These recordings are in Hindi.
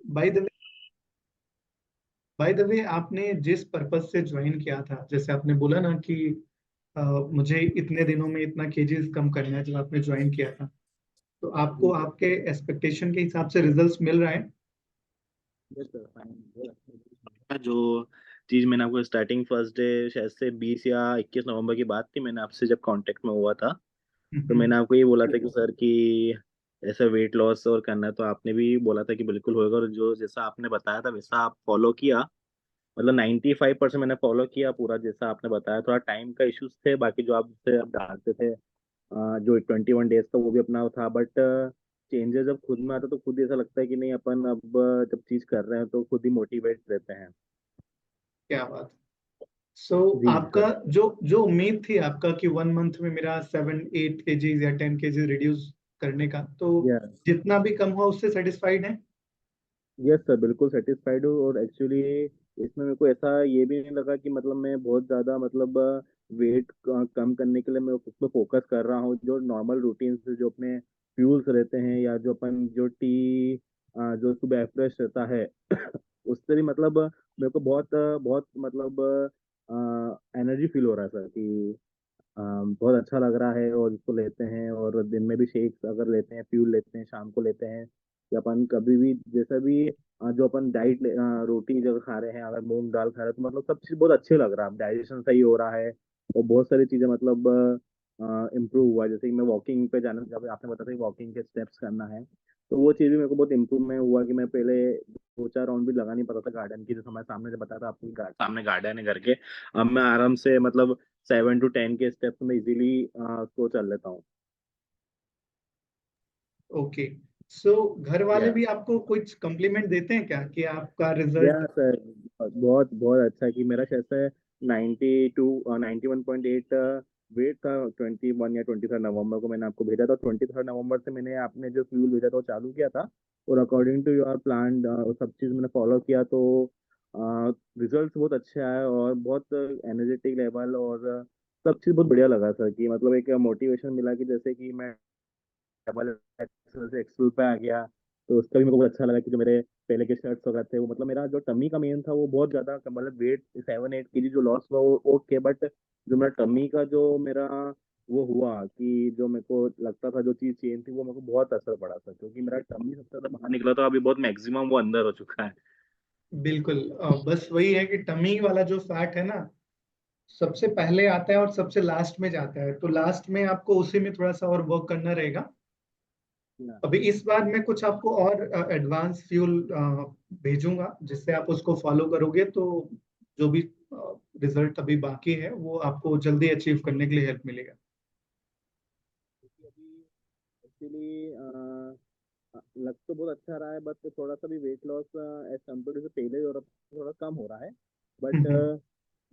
By the way by the way आपने जिस पर्पज से ज्वाइन किया था, जैसे आपने बोला ना कि मुझे इतने दिनों में इतना केजीज कम करना है, जब आपने ज्वाइन किया था तो आपको जी सर। आपके एक्सपेक्टेशन के हिसाब से रिजल्ट्स मिल रहा है? यस सर, फाइन, बहुत अच्छा है। जो चीज मैंने आपको स्टार्टिंग फर्स्ट डे शायद से 20 या 21 नवंबर की बात थी, मैंने आपसे जब कांटेक्ट में हुआ था, तो हम्म। मैंने आपको ये बोला था कि सर कि ऐसा वेट लॉस और करना है, तो आपने भी बोला था कि बिल्कुल होगा, और जो जैसा आपने बताया था वैसा आप फॉलो किया। मतलब 95% मैंने फॉलो किया पूरा जैसा आपने बताया। थोड़ा टाइम का इश्यूज थे, बाकी जो आप डालते थे जो 21 डेज का वो भी अपना था, बट चेंजेस जब खुद में आता तो खुद ही ऐसा लगता है कि नहीं, अपन अब जब चीज कर रहे हैं तो खुद ही मोटिवेट रहते हैं। क्या बात। सो जी आपका सर। जो जो उम्मीद थी आपका कि 1 मंथ में मेरा 7-8 केजीज या 10 केजीज रिड्यूस करने का, तो यस। जितना भी कम हुआ उससे सेटिस्फाइड है? यस सर, बिल्कुल सेटिस्फाइड हूँ। और एक्चुअली इसमें मेरे को ऐसा ये भी नहीं लगा कि मतलब मैं बहुत ज्यादा मतलब वेट कम करने के लिए मैं उस पर फोकस कर रहा हूँ। जो नॉर्मल रूटीन से जो अपने फ्यूल्स रहते हैं, या जो अपन जो टी जो सुबह फ्रेश रहता है उससे भी मतलब मेरे को बहुत बहुत मतलब एनर्जी फील हो रहा है सर कि बहुत अच्छा लग रहा है। और इसको लेते हैं, और दिन में भी शेक्स अगर लेते हैं, फ्यूल लेते हैं, शाम को लेते हैं, या अपन कभी भी जैसा भी जो अपन डाइट रोटी जो खा रहे हैं, अगर मूंग दाल खा रहे हैं, तो मतलब सब चीज़ बहुत अच्छे लग रहा है। डाइजेशन सही हो रहा है, और बहुत सारी चीज़ें मतलब इम्प्रूव हुआ है। जैसे कि मैं वॉकिंग पे जाना, जब आपने बताया था कि वॉकिंग के स्टेप्स करना है, तो वो चीज़ भी मेरे को बहुत इम्प्रूवमेंट हुआ कि मैं पहले 2-4 राउंड भी लगा नहीं पाता था गार्डन की। जैसे मैं सामने से बताया था आपको, सामने गार्डन है घर के, अब मैं आराम से मतलब 7 to 10 के स्टेप्स में इजीली उसको चल लेता हूँ। ओके। सो घर वाले या भी आपको कुछ कम्प्लीमेंट देते हैं क्या कि आपका या रिजल्ट? सर, बहुत बहुत अच्छा कि मेरा शायद से 91.8 वेट था। 21 या 23 नवंबर को मैंने आपको भेजा था। 23 नवंबर से मैंने आपने जो फ्यूल भेजा था वो चालू किया था, और अकॉर्डिंग टू योर प्लान सब चीज़ मैंने फॉलो किया, तो रिजल्ट बहुत अच्छे आए, और बहुत एनर्जेटिक लेवल, और सब चीज़ बहुत बढ़िया लगा सर कि मतलब एक मोटिवेशन मिला कि जैसे कि मैं डबल एक्सल से एक्सल पे आ गया। तो उसका भी मेरे को बहुत अच्छा लगा कि जो मेरे पहले के शर्ट्स वगैरह थे, वो मतलब मेरा जो टमी का मेन था वो बहुत ज्यादा मतलब वेट 7-8 केजी जो लॉस हुआ वो ओके, बट जो मेरा टमी का जो मेरा वो हुआ कि जो मेरे को लगता था जो चीज चेंज थी, वो मेरे को बहुत असर पड़ा था, क्योंकि मेरा टमी सबसे ज्यादा बाहर निकला था। अभी बहुत मैक्सिमम वो अंदर हो चुका है। बिल्कुल। बस वही है कि टमी वाला जो फैट है ना, सबसे पहले आता है और सबसे लास्ट में जाता है, तो लास्ट में आपको उसी में थोड़ा सा और वर्क करना रहेगा। Yeah. अभी इस बार मैं कुछ आपको और एडवांस फ्यूल भेजूंगा, जिससे आप उसको फॉलो करोगे तो जो भी रिजल्ट अभी बाकी है वो आपको जल्दी अचीव करने के लिए हेल्प मिलेगा। क्योंकि अभी एक्चुअली लग तो बहुत अच्छा रहा है, बट थोड़ा सा भी weight loss as compared to पहले और अब थोड़ा कम हो रहा है। But hmm.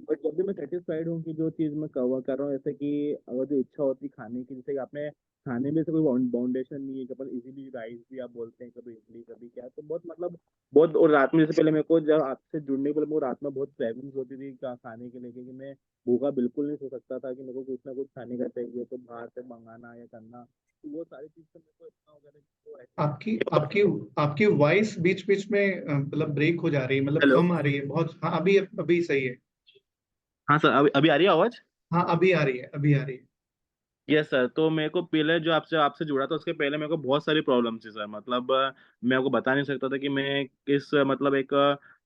बट जब भी मैं सेटिस्फाइड हूँ कि जो चीज़ मैं कवर कर रहा हूँ, जैसे कि अगर जो इच्छा होती है खाने की, जैसे कि आपने खाने में से कोई बाउंडेशन नहीं है कि अपन इजीली राइस भी आप बोलते हैं, कभी इडली कभी क्या, तो बहुत मतलब बहुत। और रात में जैसे पहले मेरे को जब आपसे जुड़ने के पहले मेरे को रात में बहुत क्रेविंग्स होती थी खाने के लेके, कि मैं भूखा बिल्कुल नहीं सो सकता था, कि मेरे को कुछ ना कुछ खाने का चाहिए, तो बाहर से मंगाना या करना, तो वो सारी चीज़ से मेरे को इतना हो गया था कि वो आपकी ऐसे। आपकी आपकी वॉइस बीच बीच में मतलब ब्रेक हो जा रही है, मतलब हेलो। कम आ रही है बहुत। हाँ, अभी अभी सही है। हाँ सर, अभी अभी आ रही है आवाज? हाँ, अभी आ रही है, अभी आ रही है। यस सर, तो मेरे को पहले जो आपसे आपसे जुड़ा था उसके पहले मेरे को बहुत सारी प्रॉब्लम थी सर। मतलब मैं आपको बता नहीं सकता था कि मैं किस मतलब एक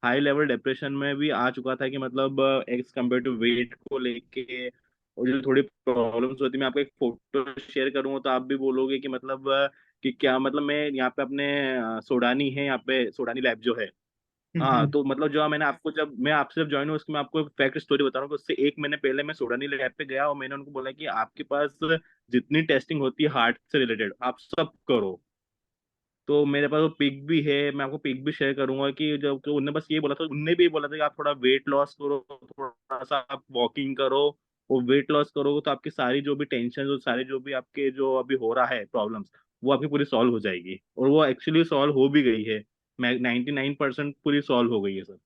हाई लेवल डिप्रेशन में भी आ चुका था, कि मतलब एज कम्पेयर टू वेट को लेके। और जो थोड़ी प्रॉब्लम्स होती, मैं आपको एक फोटो शेयर करूंगा तो आप भी बोलोगे कि मतलब कि क्या मतलब। मैं यहाँ पे अपने सोडानी है, यहाँ पे सोडानी लैब जो है। हाँ, हम्म। तो मतलब जो मैंने आपको जब मैं आपसे जब ज्वाइन हुआ, उसकी मैं आपको फैक्ट स्टोरी बता रहा हूँ कि उससे 1 महीने पहले मैं सोडानी लैब पे गया, और मैंने उनको बोला कि आपके पास जितनी टेस्टिंग होती है हार्ट से रिलेटेड आप सब करो। तो मेरे पास वो पिक भी है, मैं आपको पिक भी शेयर करूंगा कि जब तो उनने बस ये बोला था, उनने भी ये बोला था कि आप थोड़ा वेट लॉस करो, थोड़ा सा आप वॉकिंग करो। वो वेट लॉस करोगे तो आपकी सारी जो भी टेंशन, जो सारी जो भी आपके जो अभी हो रहा है प्रॉब्लम्स, वो आपकी पूरी सॉल्व हो जाएगी। और वो एक्चुअली सॉल्व हो भी गई है। मैं 99% पूरी सॉल्व हो गई है सर।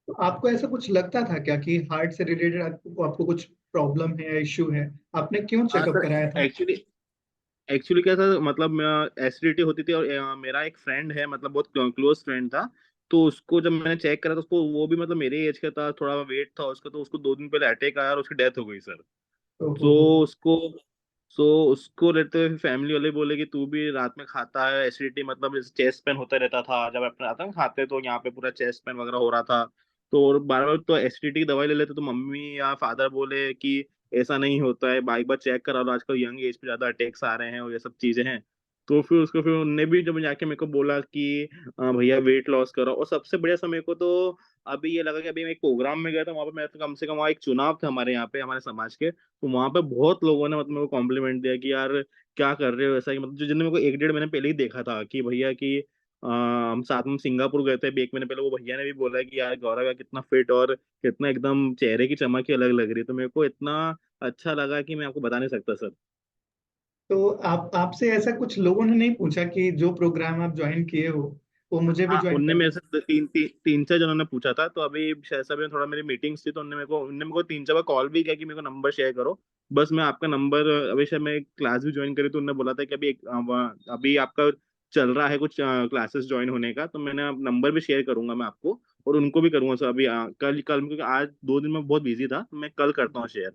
तो आपको ऐसा कुछ लगता था क्या कि हार्ट से रिलेटेड आपको आपको कुछ प्रॉब्लम है या इश्यू है? आपने क्यों हाँ चेकअप सर, कराया था? एक्चुअली एक्चुअली क्या था, मतलब एसिडिटी होती थी, और मेरा एक फ्रेंड है, मतलब बहुत क्लोज फ्रेंड था। तो उसको जब मैंने चेक करा तो उसको, वो भी मतलब मेरे एज का था, थोड़ा वेट था उसका, तो उसको 2 दिन पहले अटैक आया और उसकी डेथ हो गई सर। ओहो तो हो। उसको सो उसको रहते हुए फैमिली वाले बोले कि तू भी रात में खाता है, एसिडिटी मतलब चेस्ट पेन होता रहता था जब अपने आता ना खाते, तो यहाँ पे पूरा चेस्ट पेन वगैरह हो रहा था। तो और बार बार तो एसिडिटी की दवाई ले लेते, तो मम्मी या फादर बोले कि ऐसा नहीं होता है, बाइक बार चेक करा लो, आजकल यंग एज पे ज्यादा अटैक्स आ रहे हैं और ये सब चीजें हैं। तो फिर उनने भी जब जाके मेरे को बोला कि भैया वेट लॉस करो। और सबसे बढ़िया समय को तो अभी ये लगा कि अभी मैं एक प्रोग्राम में गया था, वहां पे मैं तो कम से कम, वहाँ एक चुनाव था हमारे यहाँ पे, हमारे समाज के, तो वहां पे बहुत लोगों ने मतलब मेरे को कॉम्प्लीमेंट दिया कि यार क्या कर रहे हो ऐसा, कि मतलब जो जिन्होंने मेरे को 1 डेढ़ महीने पहले ही देखा था कि भैया कि हम साथ में सिंगापुर गए थे अभी 1 महीने पहले, वो भैया ने भी बोला कि यार गौरव यार कितना फिट और कितना एकदम चेहरे की चमक ही अलग लग रही है। तो मेरे को इतना अच्छा लगा कि मैं आपको बता नहीं सकता सर। तो आप आपसे ऐसा कुछ लोगों ने नहीं पूछा कि जो प्रोग्राम आप ज्वाइन किए हो वो मुझे भी हाँ, ज्वाइन उनने करना मेरे है? से तीन चार जनों ने पूछा था, तो अभी शायद से अभी थोड़ा मेरी मीटिंग्स थी, तो उनने मेरे को 3 4 बार कॉल भी किया कि मेरे को नंबर शेयर करो। बस मैं आपका नंबर, अभी शायद मैं क्लास भी ज्वाइन करी, तो उन्होंने बोला था कि अभी आपका चल रहा है कुछ क्लासेस ज्वाइन होने का, तो मैंने नंबर भी शेयर करूंगा मैं आपको, और उनको भी करूंगा सर अभी कल कल, क्योंकि आज 2 दिन में बहुत बिजी था, तो मैं कल करता हूँ शेयर।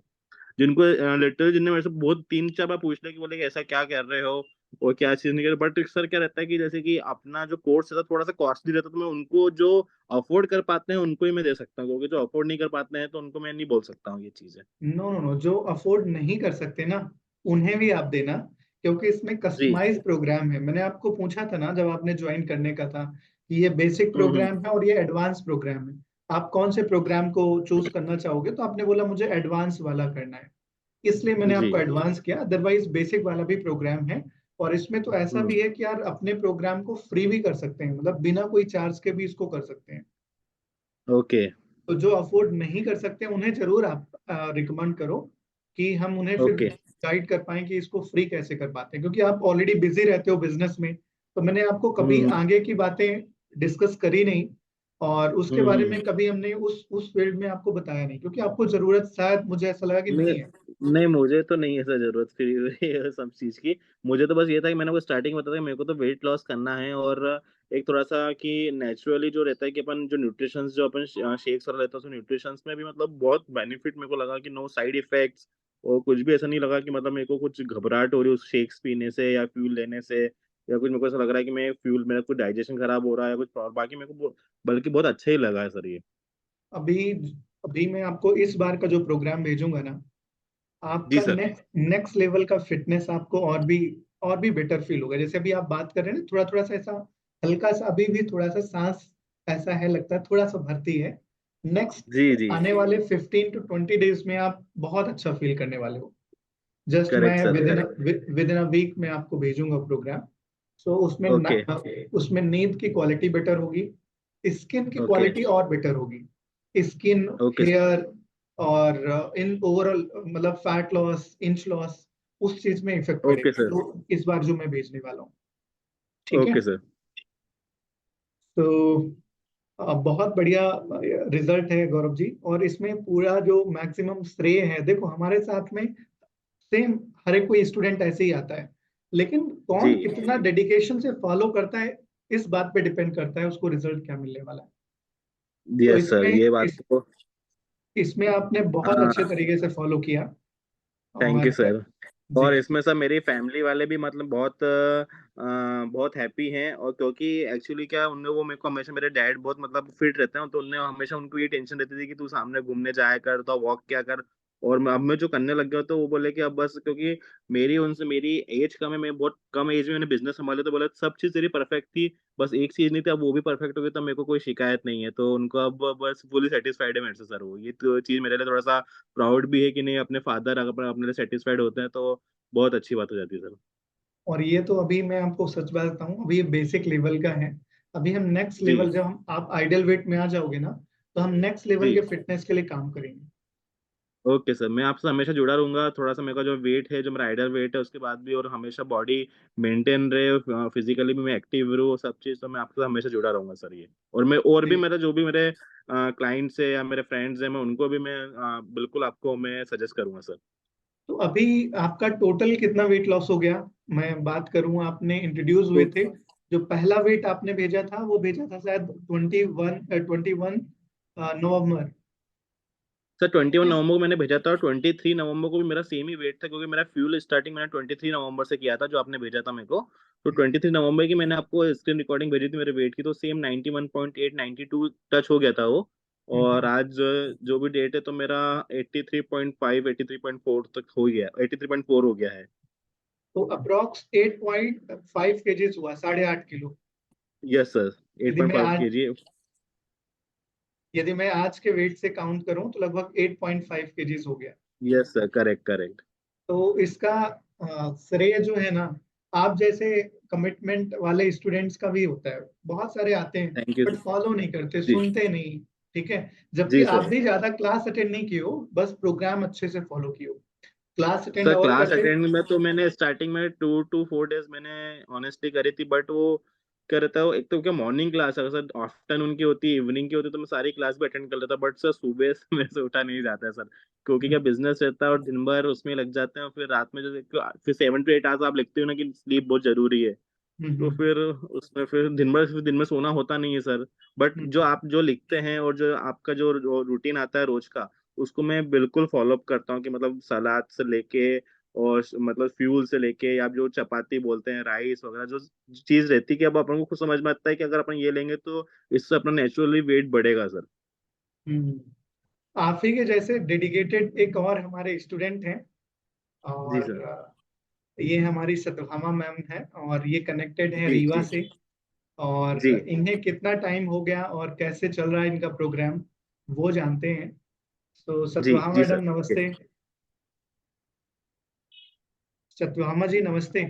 जिनको लिटरली जिनने मेरे से बहुत 3 4 बार पूछ लिया कि बोले कि ऐसा क्या कर रहे हो और क्या चीज नहीं कर, बट सर क्या रहता है कि जैसे कि अपना जो कोर्स है थोड़ा सा कॉस्टली रहता है, तो मैं उनको जो अफोर्ड कर पाते हैं उनको ही मैं दे सकता हूँ, क्योंकि जो अफोर्ड नहीं कर पाते हैं तो उनको मैं नहीं बोल सकता हूँ ये चीजें। नो नो नो, जो अफोर्ड नहीं कर सकते ना उन्हें भी आप देना, क्योंकि इसमें जी। कस्टमाइज प्रोग्राम है। मैंने आपको पूछा था ना जब आपने ज्वाइन करने का था कि ये बेसिक हम्म। प्रोग्राम है और ये एडवांस प्रोग्राम है, आप कौन से प्रोग्राम को चूज करना चाहोगे, तो आपने बोला मुझे एडवांस वाला करना है, इसलिए मैंने जी। आपको एडवांस किया। अदरवाइज बेसिक वाला भी प्रोग्राम है, और इसमें तो ऐसा हम्म। भी है कि यार अपने प्रोग्राम को फ्री भी कर सकते हैं, मतलब बिना कोई चार्ज के भी इसको कर सकते हैं। ओके। तो जो अफोर्ड नहीं कर सकते उन्हें जरूर आप रिकमेंड करो, कि हम उन्हें फिर ओके। गाइड कर पाए कि इसको फ्री कैसे कर पाते हैं, क्योंकि आप ऑलरेडी बिजी रहते हो बिजनेस में। तो मैंने आपको कभी हम्म। आगे की बातें डिस्कस करी नहीं, और उसके बारे हम्म। में कभी हमने उस फील्ड में आपको बताया नहीं, क्योंकि आपको जरूरत शायद मुझे ऐसा लगा कि नहीं, नहीं है। नहीं मुझे तो नहीं है सर जरूरत फिर ये सब चीज की। मुझे तो बस ये था कि मैंने को स्टार्टिंग में बताया कि मेरे को तो वेट लॉस करना है, और एक थोड़ा सा कि नेचुरली जो रहता है कि अपन जो न्यूट्रिशंस जो अपन शेक्स वगैरह लेते हैं, उसमें न्यूट्रिशंस में भी मतलब बहुत बेनिफिट मेरे को लगा कि नो साइड इफेक्ट्स, और कुछ भी ऐसा नहीं लगा कि मतलब मेरे को कुछ घबराहट हो रही है उस शेक्स पीने से या फ्यूल लेने से, या कुछ मेरे को ऐसा लग रहा है कि मैं फ्यूल, मेरा कुछ डाइजेशन खराब हो रहा है या कुछ, और बाकी मेरे को बल्कि बहुत अच्छा ही लगा है सर ये। अभी अभी मैं आपको इस बार का जो प्रोग्राम भेजूंगा ना, जी आपका सर। नेक्स्ट नेक्स्ट लेवल का फिटनेस आपको और भी बेटर फील होगा। जैसे अभी आप बात कर रहे हैं ना, थोड़ा थोड़ा सा ऐसा हल्का सा अभी भी थोड़ा सा सांस ऐसा है, लगता है थोड़ा सा भरती है। नेक्स्ट जी जी। आने वाले 15 to 20 डेज में आप बहुत अच्छा फील करने वाले हो। जस्ट मैं correct sir, within correct. Within a week में आपको भेजूंगा प्रोग्राम। सो उसमें ओके। उसमें नींद की क्वालिटी बेटर होगी, स्किन की ओके। क्वालिटी और बेटर होगी, स्किन, ओके। हेयर, और इन ओवरऑल मतलब फैट लॉस, इंच लॉस, उस चीज में इफेक्ट ओके पड़ेगा। सर। तो इस बार जो मैं भेजने वाला हूँ, ठीक है। Okay sir. तो बहुत बढ़िया रिजल्ट है गौरव जी, और इसमें पूरा जो मैक्सिमम श्रेय है, देखो हमारे साथ में सेम हर एक कोई स्टूडेंट ऐसे ही आता है, लेकिन जी। कौन कितना डेडिकेशन से फॉलो करता है इस बात पे डिपेंड करता है उसको रिजल्ट क्या मिलने वाला है। तो यस सर, ये बात तो। इसमें आपने बहुत अच्छे हाँ। तरीके से फॉलो किया। थैंक और यू सर। जी, और इसमें सर मेरी फैमिली वाले भी मतलब बहुत हैप्पी हैं, और क्योंकि एक्चुअली क्या उनने, वो मेरे को हमेशा, मेरे डैड बहुत मतलब फिट रहते हैं, तो उनने हमेशा, उनको ये टेंशन रहती थी कि तू सामने घूमने जाया कर, तो वॉक क्या कर। और अब मैं जो करने लग गया, तो वो बोले कि अब बस, क्योंकि मेरी एज कम है, मैं बहुत कम एज में मैंने बिजनेस संभाला, तो बोले सब चीज तेरी परफेक्ट थी, बस एक चीज नहीं थी, अब वो भी परफेक्ट हो गई, तो मेरे को कोई शिकायत नहीं है, तो उनको अब बस फुली सेटिस्फाइड है मेरे से सर। वो ये तो चीज मेरे लिए थोड़ा सा प्राउड भी है कि नहीं, अपने फादर अगर अपने लिए सेटिस्फाइड होते हैं तो बहुत अच्छी बात हो जाती है सर। और ये तो अभी मैं आपको सच बताता हूँ, अभी ये बेसिक लेवल का है। अभी हम नेक्स्ट जी। लेवल, जब हम आप आइडल वेट में आ जाओगे ना, तो हम नेक्स्ट लेवल जी। के फिटनेस के लिए काम करेंगे। ओके सर, मैं आपसे हमेशा जुड़ा रहूंगा, थोड़ा सा मेरे का जो वेट है, जो मेरा आइडल वेट है, उसके बाद भी, और हमेशा बॉडी मेंटेन रहे, फिजिकली भी मैं एक्टिव रहूँ, सब चीज़, तो मैं आपसे हमेशा जुड़ा रहूंगा सर ये। और भी जी, मेरा जो भी मेरे क्लाइंट्स है या मेरे फ्रेंड्स हैं, मैं उनको भी मैं बिल्कुल आपको मैं सजेस्ट करूंगा सर। तो अभी आपका टोटल कितना वेट लॉस हो गया? मैं बात करूं, आपने इंट्रोड्यूस हुए तो थे, जो पहला वेट आपने भेजा था वो भेजा था शायद 21 नवंबर। सर 21 नवंबर को मैंने भेजा था, और 23 नवंबर को भी मेरा सेम ही वेट था, क्योंकि मेरा फ्यूल स्टार्टिंग मैंने 23 नवंबर से किया था, जो आपने भेजा था मेरे को। तो 23 नवंबर की मैंने आपको स्क्रीन रिकॉर्डिंग भेजी थी मेरे वेट की, तो सेम 91.8 92 टच हो गया था वो। और हम्म। आज जो भी डेट है, तो मेरा 83.5 83.4 तक हो गया, 83.4 हो गया है। तो अप्रोक्स 8.5 केजीज हुआ, 8.5 किलो। यस सर, एट यदि पॉइंट मैं फाइव आज के जी यदि मैं आज के वेट से काउंट करूं तो लगभग 8.5 केजीज हो गया। Yes sir, correct correct. तो इसका श्रेय जो है ना, आप जैसे कमिटमेंट वाले स्टूडेंट्स का भी होता है। बहुत सारे आते हैं थैंक यू। बट फॉलो नहीं करते, जी। सुनते नहीं। ठीक है। जबकि जी आप सर। भी ज्यादा क्लास अटेंड नहीं किए हो, बस प्रोग्राम अच्छे से फॉलो किए हो। क्लास अटेंड सर और क्लास करते। अटेंड में तो मैंने स्टार्टिंग में 2 to 4 डेज मैंने ऑनेस्टली करी थी, बट वो क्या रहता है, एक तो क्या मॉर्निंग क्लास है सर, आफ्टरनून की होती है, इवनिंग की होती है, तो मैं सारी क्लास भी अटेंड कर लेता, बट सर सुबह से मेरे से उठा नहीं जाता है सर, क्योंकि क्या बिजनेस रहता है और दिन भर उसमें लग जाते हैं, और फिर रात में जो फिर 7 to 8 आवर्स आप लिखते हो ना कि स्लीप बहुत जरूरी है, तो हम्म। फिर उसमें फिर दिन में सोना होता नहीं है सर। बट जो हम्म। आप जो लिखते हैं और जो आपका जो रूटीन आता है रोज का, उसको मैं बिल्कुल फॉलो अप करता हूँ, कि मतलब सलाद से लेके और मतलब फ्यूल से लेके, या जो चपाती बोलते हैं, राइस वगैरह, जो चीज रहती है कि अब अपन को खुद समझ में आता है कि अगर अपन ये लेंगे तो इससे अपना नेचुरली वेट बढ़ेगा सर। हम्म। आप ही के जैसे डेडिकेटेड एक और हमारे स्टूडेंट हैं, जी और सर। ये हमारी सतभामा मैम है, और ये कनेक्टेड है जी रीवा जी। से। और जी इन्हें कितना टाइम हो गया और कैसे चल रहा है इनका प्रोग्राम, वो जानते हैं। तो जी। सतभामा जी मैडम सर। नमस्ते। सतभामा जी नमस्ते।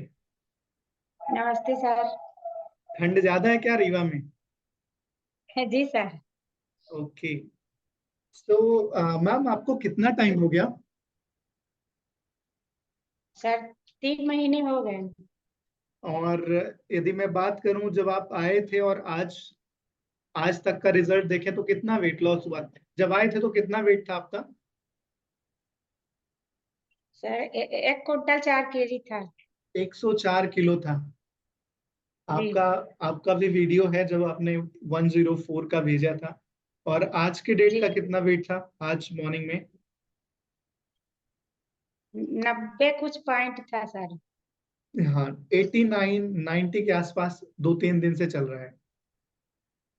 नमस्ते सर। ठंड ज्यादा है क्या रीवा में? जी सर। ओके। तो मैम आपको कितना टाइम हो गया? सर 3 महीने हो गए। और यदि मैं बात करूं, जब आप आए थे और आज आज तक का रिजल्ट देखें तो कितना वेट लॉस हुआ? जब आए थे तो कितना वेट था आपका? सर 1 कुंटल 4 केजी था। 104 किलो था जी आपका। आपका भी वीडियो है जब आपने 104 का भेजा था। और आज के डेट जी। का कितना वेट था आज मॉर्निंग में? 90 कुछ पॉइंट था सर। हाँ, 89 90 के आसपास 2-3 दिन से चल रहा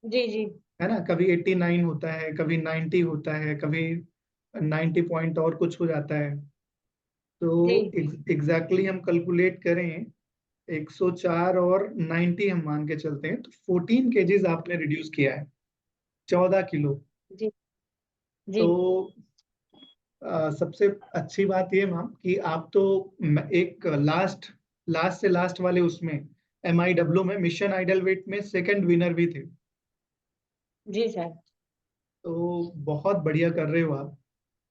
जी जी है ना? कभी 89 होता है, कभी 90 होता है, कभी 90 पॉइंट और कुछ हो जाता है। जी तो एग्जैक्टली हम कैलकुलेट करें, 104 और 90 हम मान के चलते हैं, तो 14 केजीज आपने रिड्यूस किया है, 14 किलो। जी जी तो सबसे अच्छी बात ये मैम कि आप तो एक लास्ट लास्ट से लास्ट वाले उसमें MIW में मिशन आइडल वेट में सेकंड विनर भी थे। जी सर। तो बहुत बढ़िया कर रहे हो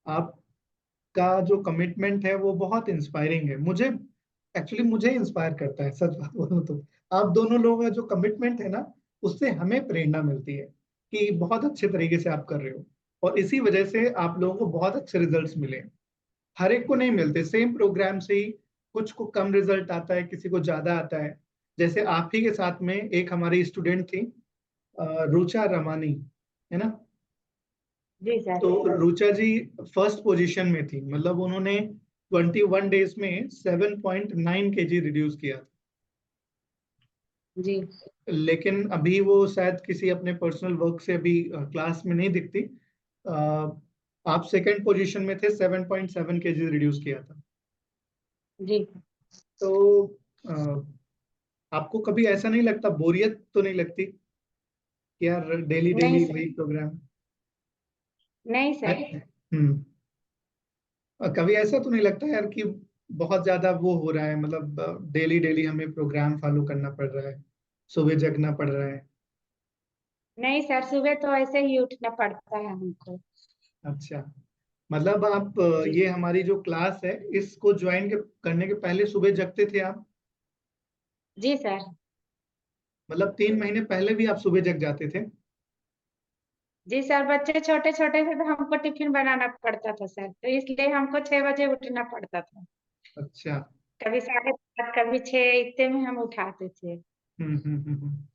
आपका जो कमिटमेंट है वो बहुत इंस्पायरिंग है मुझे। एक्चुअली मुझे इंस्पायर करता है, सच बात बोलूं तो। आप दोनों लोगों का जो कमिटमेंट है ना, उससे हमें प्रेरणा मिलती है कि बहुत अच्छे तरीके से आप कर रहे हो। और इसी वजह से आप लोगों को बहुत अच्छे रिजल्ट्स मिले। हर एक को नहीं मिलते सेम प्रोग्राम से ही। कुछ को कम रिजल्ट आता है, किसी को ज्यादा आता है। जैसे आप ही के साथ में एक हमारी स्टूडेंट थी, रुचा रमानी, है ना? जी सर। तो रुचा जी फर्स्ट पोजीशन में थी, मतलब उन्होंने 21 डेज में 7.9 केजी रिड्यूस किया था। जी लेकिन अभी वो शायद किसी अपने पर्सनल वर्क से अभी क्लास में नहीं दिखती। अ, आप सेकंड पोजीशन में थे, 7.7 केजी रिड्यूस किया था। जी। तो अ, आपको कभी ऐसा नहीं लगता, बोरियत तो नहीं लगती कि यार डेली नहीं डेली सर। वही प्रोग्राम? नहीं सर। हम्म। और कभी ऐसा तो नहीं लगता यार कि बहुत ज्यादा वो हो रहा है, मतलब डेली डेली हमें प्रोग्राम फॉलो करना पड़ रहा है, सुबह जगना पड़ रहा है? नहीं सर, सुबह तो ऐसे ही उठना पड़ता है हमको। अच्छा। मतलब आप जी ये हमारी जो क्लास है इसको ज्वाइन करने के पहले सुबह जगते थे आप? जी सर। मतलब 3 महीने पहले भी आप सुबह जग जाते थे? जी सर, बच्चे छोटे छोटे थे तो हमको टिफिन बनाना पड़ता था सर, तो इसलिए हमको 6 बजे उठना पड़ता था। अच्छा। कभी 7:30, कभी 6, इतने में हम उठाते थे। हम्म।